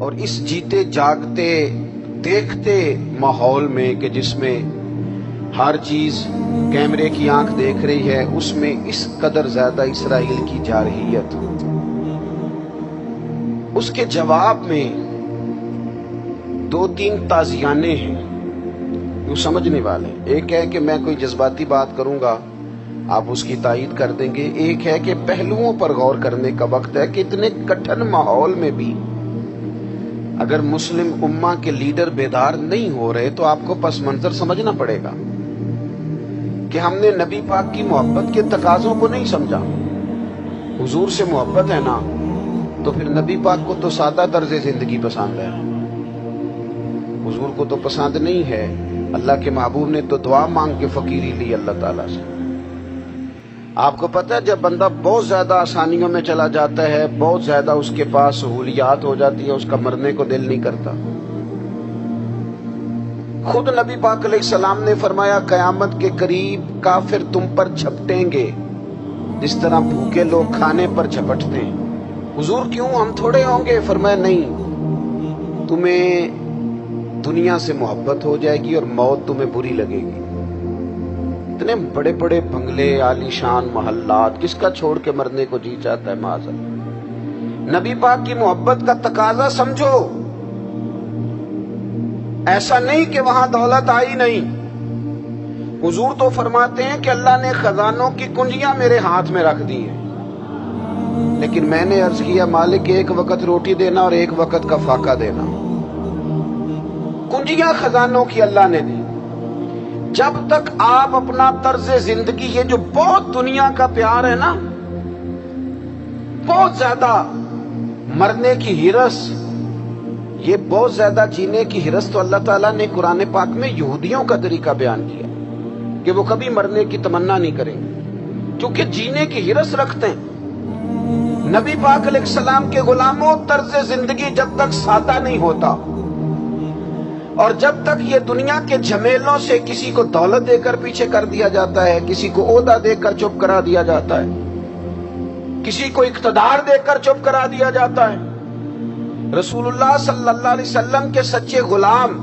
اور اس جیتے جاگتے دیکھتے ماحول میں کہ جس میں ہر چیز کیمرے کی آنکھ دیکھ رہی ہے، اس میں اس قدر زیادہ اسرائیل کی جارحیت، اس کے جواب میں دو تین تازیانے ہیں جو سمجھنے والے۔ ایک ہے کہ میں کوئی جذباتی بات کروں گا، آپ اس کی تائید کر دیں گے۔ ایک ہے کہ پہلوؤں پر غور کرنے کا وقت ہے کہ اتنے کٹھن ماحول میں بھی اگر مسلم امہ کے لیڈر بیدار نہیں ہو رہے تو آپ کو پس منظر سمجھنا پڑے گا کہ ہم نے نبی پاک کی محبت کے تقاضوں کو نہیں سمجھا۔ حضور سے محبت ہے نا تو پھر نبی پاک کو تو سادہ طرز زندگی پسند ہے، حضور کو تو پسند نہیں ہے۔ اللہ کے محبوب نے تو دعا مانگ کے فقیری لی اللہ تعالیٰ سے۔ آپ کو پتہ ہے جب بندہ بہت زیادہ آسانیوں میں چلا جاتا ہے، بہت زیادہ اس کے پاس سہولیات ہو جاتی ہیں، اس کا مرنے کو دل نہیں کرتا۔ خود نبی پاک علیہ السلام نے فرمایا قیامت کے قریب کافر تم پر جھپٹیں گے جس طرح بھوکے لوگ کھانے پر جھپٹتے ہیں۔ حضور کیوں، ہم تھوڑے ہوں گے؟ فرمایا نہیں، تمہیں دنیا سے محبت ہو جائے گی اور موت تمہیں بری لگے گی۔ اتنے بڑے بڑے بنگلے، عالی شان محلات، کس کا چھوڑ کے مرنے کو جی چاہتا ہے معاذ اللہ۔ نبی پاک کی محبت کا تقاضا سمجھو، ایسا نہیں کہ وہاں دولت آئی نہیں۔ حضور تو فرماتے ہیں کہ اللہ نے خزانوں کی کنجیاں میرے ہاتھ میں رکھ دی ہیں، لیکن میں نے عرض کیا مالک ایک وقت روٹی دینا اور ایک وقت کا فاقہ دینا۔ کنجیاں خزانوں کی اللہ نے دی۔ جب تک آپ اپنا طرز زندگی، یہ جو بہت دنیا کا پیار ہے نا، بہت زیادہ مرنے کی ہرس، یہ بہت زیادہ جینے کی ہرس، تو اللہ تعالیٰ نے قرآن پاک میں یہودیوں کا طریقہ بیان کیا کہ وہ کبھی مرنے کی تمنا نہیں کریں گے کیونکہ جینے کی ہرس رکھتے ہیں۔ نبی پاک علیہ السلام کے غلاموں، طرز زندگی جب تک سادہ نہیں ہوتا اور جب تک یہ دنیا کے جھمیلوں سے کسی کو دولت دے کر پیچھے کر دیا جاتا ہے، کسی کو عہدہ دے کر چپ کرا دیا جاتا ہے، کسی کو اقتدار دے کر چپ کرا دیا جاتا ہے، رسول اللہ صلی اللہ علیہ وسلم کے سچے غلام،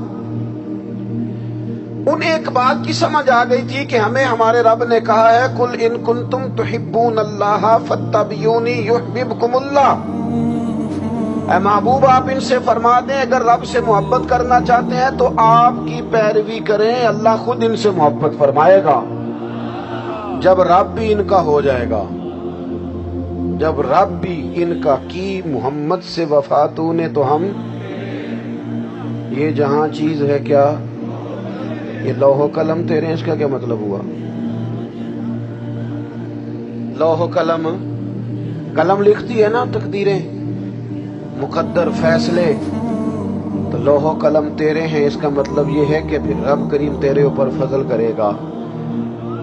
انہیں ایک بات کی سمجھ آ گئی تھی کہ ہمیں ہمارے رب نے کہا ہے قل ان کنتم تحبون اللہ فاتبعونی یحببکم اللہ۔ اے محبوب آپ ان سے فرما دیں اگر رب سے محبت کرنا چاہتے ہیں تو آپ کی پیروی کریں، اللہ خود ان سے محبت فرمائے گا۔ جب رب بھی ان کا ہو جائے گا، جب رب بھی ان کا کی محمد سے وفاتوں نے، تو ہم یہ جہاں چیز ہے کیا، یہ لوح و قلم تیرے ہیں، اس کا کیا مطلب ہوا؟ لوح و قلم، قلم لکھتی ہے نا تقدیریں، مقدر فیصلے، تو لوح و قلم تیرے ہیں، اس کا مطلب یہ ہے کہ پھر رب کریم تیرے اوپر فضل کرے گا،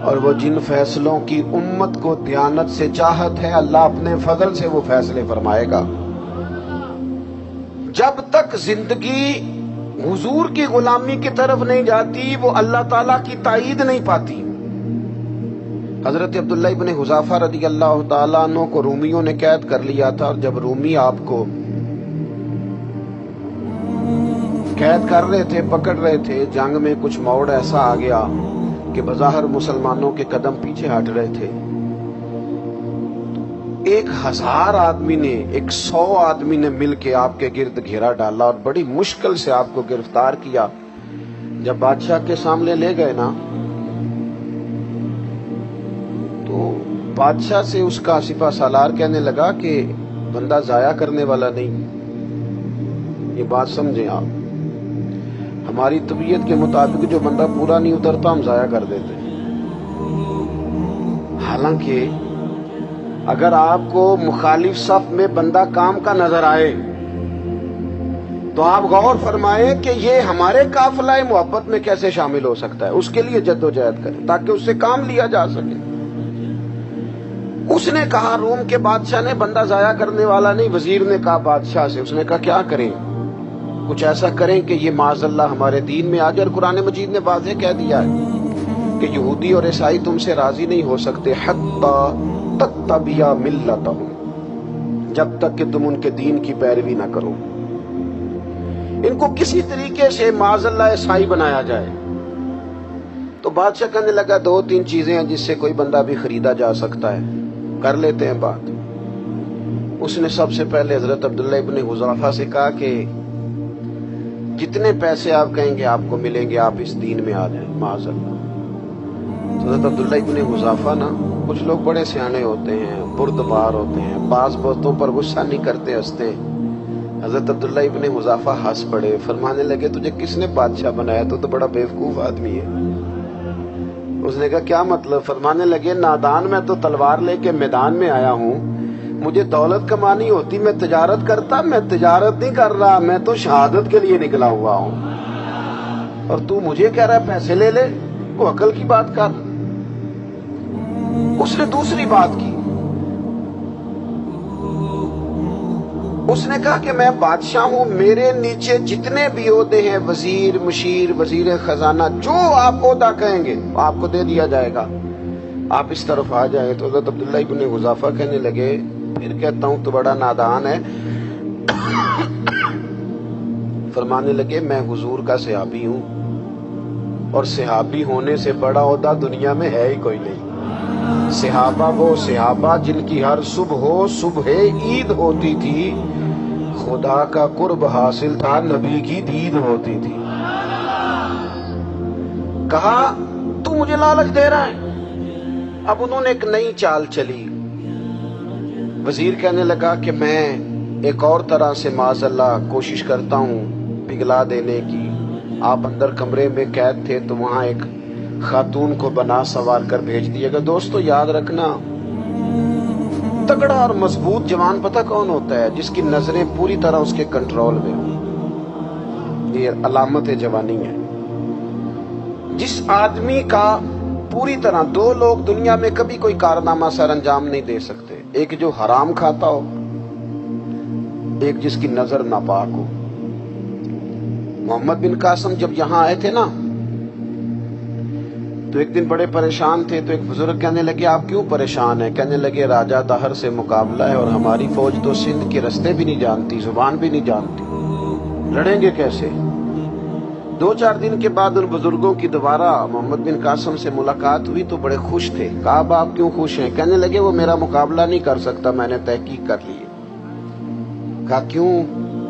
اور وہ جن فیصلوں کی امت کو دیانت سے چاہت ہے اللہ اپنے فضل سے وہ فیصلے فرمائے گا۔ جب تک زندگی حضور کی غلامی کی طرف نہیں جاتی وہ اللہ تعالیٰ کی تائید نہیں پاتی۔ حضرت عبداللہ ابن حذافہ رضی اللہ تعالیٰ عنہ کو رومیوں نے قید کر لیا تھا، اور جب رومی آپ کو قید کر رہے تھے، پکڑ رہے تھے، جنگ میں کچھ موڑ ایسا آ گیا کہ بظاہر مسلمانوں کے قدم پیچھے ہٹ رہے تھے، 1000 آدمی نے، 100 آدمی نے مل کے آپ کے گرد گھیرا ڈالا اور بڑی مشکل سے آپ کو گرفتار کیا۔ جب بادشاہ کے سامنے لے گئے نا تو بادشاہ سے اس کا سپہ سالار کہنے لگا کہ بندہ ضائع کرنے والا نہیں، یہ بات سمجھیں آپ، ہماری طبیعت کے مطابق جو بندہ پورا نہیں اترتا ہم ضائع کر دیتے ہیں۔ حالانکہ اگر آپ کو مخالف صف میں بندہ کام کا نظر آئے تو آپ غور فرمائیں کہ یہ ہمارے قافلہ محبت میں کیسے شامل ہو سکتا ہے، اس کے لیے جد و جہد کریں تاکہ اس سے کام لیا جا سکے۔ اس نے کہا روم کے بادشاہ نے بندہ ضائع کرنے والا نہیں، وزیر نے کہا بادشاہ سے، اس نے کہا کیا کریں، کچھ ایسا کریں کہ یہ معاذ اللہ ہمارے دین میں آ جائے۔ اور قرآن مجید نے واضح کہہ دیا ہے کہ یہودی اور عیسائی تم سے راضی نہیں ہو سکتے حتی تتبع ملتہم، جب تک کہ تم ان کے دین کی پیروی نہ کرو۔ ان کو کسی طریقے سے معاذ اللہ عیسائی بنایا جائے۔ تو بادشاہ کہنے لگا 2-3 چیزیں ہیں جس سے کوئی بندہ بھی خریدا جا سکتا ہے، کر لیتے ہیں بات۔ اس نے سب سے پہلے حضرت عبداللہ ابن حذافہ سے کہا کہ جتنے پیسے آپ کہیں گے آپ کو ملیں گے، آپ اس دین میں آ جائیں معاذ اللہ۔ تو حضرت عبداللہ ابن حذافہ نا، کچھ لوگ بڑے سیانے ہوتے ہیں، بردبار ہوتے ہیں، بعض باتوں پر غصہ نہیں کرتے، ہنستے۔ حضرت عبداللہ ابن حذافہ ہنس پڑے، فرمانے لگے تجھے کس نے بادشاہ بنایا؟ تو بڑا بیوقوف آدمی ہے۔ اس نے کہا کیا مطلب؟ فرمانے لگے نادان، میں تو تلوار لے کے میدان میں آیا ہوں، مجھے دولت کمانی ہوتی میں تجارت کرتا، میں تجارت نہیں کر رہا، میں تو شہادت کے لیے نکلا ہوا ہوں، اور تو مجھے کہہ رہا ہے پیسے لے لے، کو عقل کی بات کر۔ اس نے دوسری بات کی، اس نے کہا کہ میں بادشاہ ہوں، میرے نیچے جتنے بھی عہدے ہیں، وزیر، مشیر، وزیر خزانہ، جو آپ عہدہ کہیں گے آپ کو دے دیا جائے گا، آپ اس طرف آ جائیں۔ تو حضرت عبداللہ ابن حذافہ کہنے لگے پھر کہتا ہوں تو بڑا نادان ہے۔ فرمانے لگے میں حضور کا صحابی ہوں، اور صحابی ہونے سے بڑا عہدہ دنیا میں ہے ہی کوئی نہیں۔ صحابہ وہ صحابہ جن کی ہر صبح عید ہوتی تھی، خدا کا قرب حاصل تھا، نبی کی دید ہوتی تھی۔ کہا تو مجھے لالچ دے رہا ہے۔ اب انہوں نے ایک نئی چال چلی۔ وزیر کہنے لگا کہ میں ایک اور طرح سے معاذ اللہ کوشش کرتا ہوں پگھلا دینے کی۔ آپ اندر کمرے میں قید تھے تو وہاں ایک خاتون کو بنا سوار کر بھیج دیا گیا۔ دوستو یاد رکھنا، تگڑا اور مضبوط جوان پتہ کون ہوتا ہے؟ جس کی نظریں پوری طرح اس کے کنٹرول میں ہوں۔ یہ علامت جوانی ہے۔ جس آدمی کا پوری طرح، 2 لوگ دنیا میں کبھی کوئی کارنامہ سر انجام نہیں دے سکتے، ایک جو حرام کھاتا ہو، ایک جس کی نظر ناپاک ہو۔ محمد بن قاسم جب یہاں آئے تھے نا تو ایک دن بڑے پریشان تھے، تو ایک بزرگ کہنے لگے آپ کیوں پریشان ہیں؟ کہنے لگے راجہ دہر سے مقابلہ ہے، اور ہماری فوج تو سندھ کے رستے بھی نہیں جانتی، زبان بھی نہیں جانتی، لڑیں گے کیسے؟ 2-4 دن کے بعد ان بزرگوں کی دوبارہ محمد بن قاسم سے ملاقات ہوئی تو بڑے خوش تھے۔ کہا اب آپ کیوں خوش ہیں؟ کہنے لگے وہ میرا مقابلہ نہیں کر سکتا، میں نے تحقیق کر لی۔ کہا کیوں؟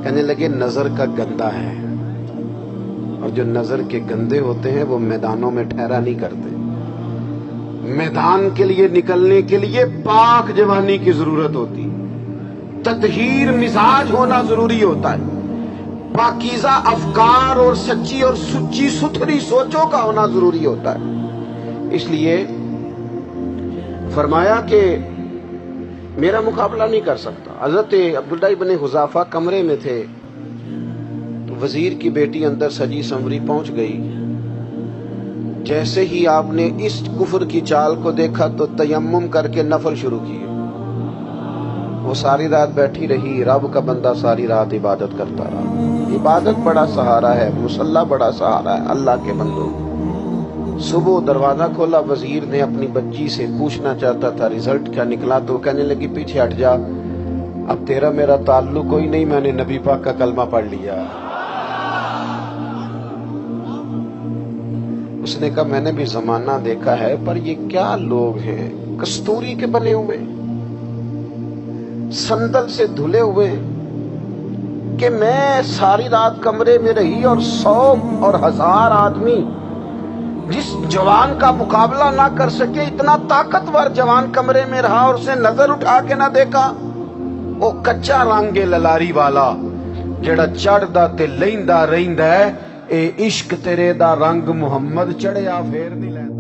کہنے لگے نظر کا گندا ہے، اور جو نظر کے گندے ہوتے ہیں وہ میدانوں میں ٹھہرا نہیں کرتے۔ میدان کے لیے نکلنے کے لیے پاک جوانی کی ضرورت ہوتی، تطہیر مزاج ہونا ضروری ہوتا ہے، پاکیزہ افکار اور سچی اور سچی ستھری سوچوں کا ہونا ضروری ہوتا ہے۔ اس لیے فرمایا کہ میرا مقابلہ نہیں کر سکتا۔ حضرت عبداللہ ابن حذافہ کمرے میں تھے، وزیر کی بیٹی اندر سجی سنوری پہنچ گئی۔ جیسے ہی آپ نے اس کفر کی چال کو دیکھا تو تیمم کر کے نفل شروع کیے۔ وہ ساری رات بیٹھی رہی، رب کا بندہ ساری رات عبادت کرتا رہا۔ عبادت بڑا سہارا ہے، مصلی بڑا سہارا ہے اللہ کے بندوں۔ صبح دروازہ کھولا، وزیر نے اپنی بچی سے پوچھنا چاہتا تھا رزلٹ کیا نکلا، تو کہنے لگی پیچھے ہٹ جا، اب تیرا میرا تعلق کوئی نہیں، میں نے نبی پاک کا کلمہ پڑھ لیا۔ اس نے کہا میں نے بھی زمانہ دیکھا ہے، پر یہ کیا لوگ ہیں، کستوری کے بنے ہوئے، سندل سے دھلے ہوئے، کہ میں ساری رات کمرے میں رہی اور 100 اور 1000 آدمی جس جوان کا مقابلہ نہ کر سکے، اتنا طاقتور جوان کمرے میں رہا اور اسے نظر اٹھا کے نہ دیکھا۔ وہ کچا رنگ للاری والا جڑا چڑھدا تے لیندا رہندا ہے، اے عشق تیرے دا رنگ محمد چڑھیا پھر نہیں لیندا۔